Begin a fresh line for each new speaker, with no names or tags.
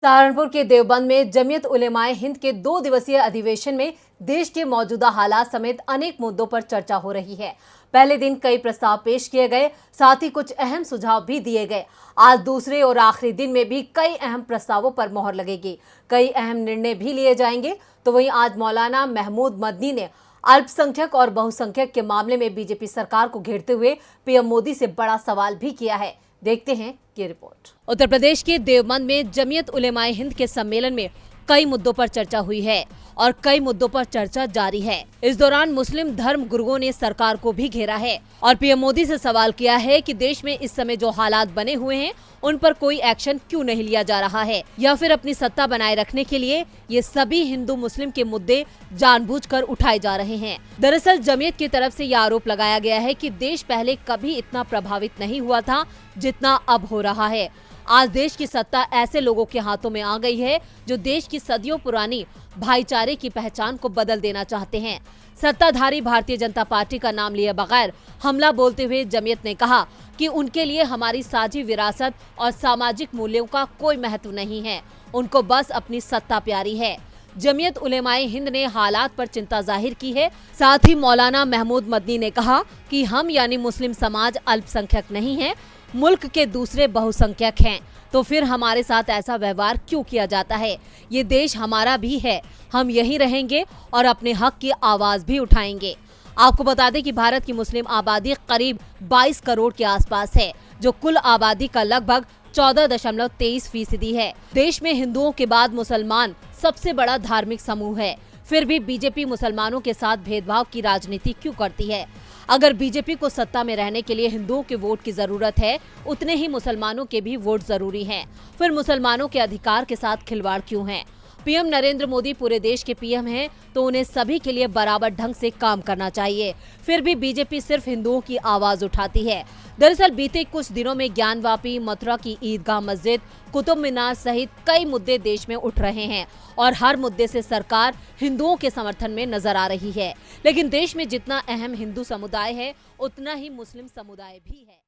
सहारनपुर के देवबंद में जमीयत उलेमाए हिंद के 2 दिवसीय अधिवेशन में देश के मौजूदा हालात समेत अनेक मुद्दों पर चर्चा हो रही है। पहले दिन कई प्रस्ताव पेश किए गए, साथ ही कुछ अहम सुझाव भी दिए गए। आज दूसरे और आखिरी दिन में भी कई अहम प्रस्तावों पर मोहर लगेगी, कई अहम निर्णय भी लिए जाएंगे। तो वहीं आज मौलाना महमूद मदनी ने अल्पसंख्यक और बहुसंख्यक के मामले में बीजेपी सरकार को घेरते हुए पीएम मोदी से बड़ा सवाल भी किया है। देखते हैं ये रिपोर्ट। उत्तर प्रदेश के देवबंद में जमीयत उलेमाए हिंद के सम्मेलन में कई मुद्दों पर चर्चा हुई है और कई मुद्दों पर चर्चा जारी है। इस दौरान मुस्लिम धर्म गुरुओं ने सरकार को भी घेरा है और पीएम मोदी से सवाल किया है कि देश में इस समय जो हालात बने हुए हैं उन पर कोई एक्शन क्यों नहीं लिया जा रहा है, या फिर अपनी सत्ता बनाए रखने के लिए ये सभी हिंदू मुस्लिम के मुद्दे जानबूझकर उठाए जा रहे हैं। दरअसल जमीयत की तरफ से यह आरोप लगाया गया है कि देश पहले कभी इतना प्रभावित नहीं हुआ था जितना अब हो रहा है। आज देश की सत्ता ऐसे लोगों के हाथों में आ गई है जो देश की सदियों पुरानी भाईचारे की पहचान को बदल देना चाहते हैं। सत्ताधारी भारतीय जनता पार्टी का नाम लिए बगैर हमला बोलते हुए जमीयत ने कहा कि उनके लिए हमारी साझी विरासत और सामाजिक मूल्यों का कोई महत्व नहीं है, उनको बस अपनी सत्ता प्यारी है। जमीयत उलेमाए हिंद ने हालात पर चिंता जाहिर की है। साथ ही मौलाना महमूद मदनी ने कहा कि हम यानी मुस्लिम समाज अल्पसंख्यक नहीं है, मुल्क के दूसरे बहुसंख्यक हैं, तो फिर हमारे साथ ऐसा व्यवहार क्यों किया जाता है? ये देश हमारा भी है, हम यहीं रहेंगे और अपने हक की आवाज भी उठाएंगे। आपको बता दें कि भारत की मुस्लिम आबादी करीब 22 करोड़ के आसपास है, जो कुल आबादी का लगभग 14.23% है। देश में हिंदुओं के बाद मुसलमान सबसे बड़ा धार्मिक समूह है, फिर भी बीजेपी मुसलमानों के साथ भेदभाव की राजनीति क्यों करती है? अगर बीजेपी को सत्ता में रहने के लिए हिंदुओं के वोट की जरूरत है, उतने ही मुसलमानों के भी वोट जरूरी हैं। फिर मुसलमानों के अधिकार के साथ खिलवाड़ क्यों है? पीएम नरेंद्र मोदी पूरे देश के पीएम हैं, तो उन्हें सभी के लिए बराबर ढंग से काम करना चाहिए। फिर भी बीजेपी सिर्फ हिंदुओं की आवाज उठाती है। दरअसल बीते कुछ दिनों में ज्ञानवापी, मथुरा की ईदगाह मस्जिद, कुतुब मीनार सहित कई मुद्दे देश में उठ रहे हैं और हर मुद्दे से सरकार हिंदुओं के समर्थन में नजर आ रही है। लेकिन देश में जितना अहम हिंदू समुदाय है, उतना ही मुस्लिम समुदाय भी है।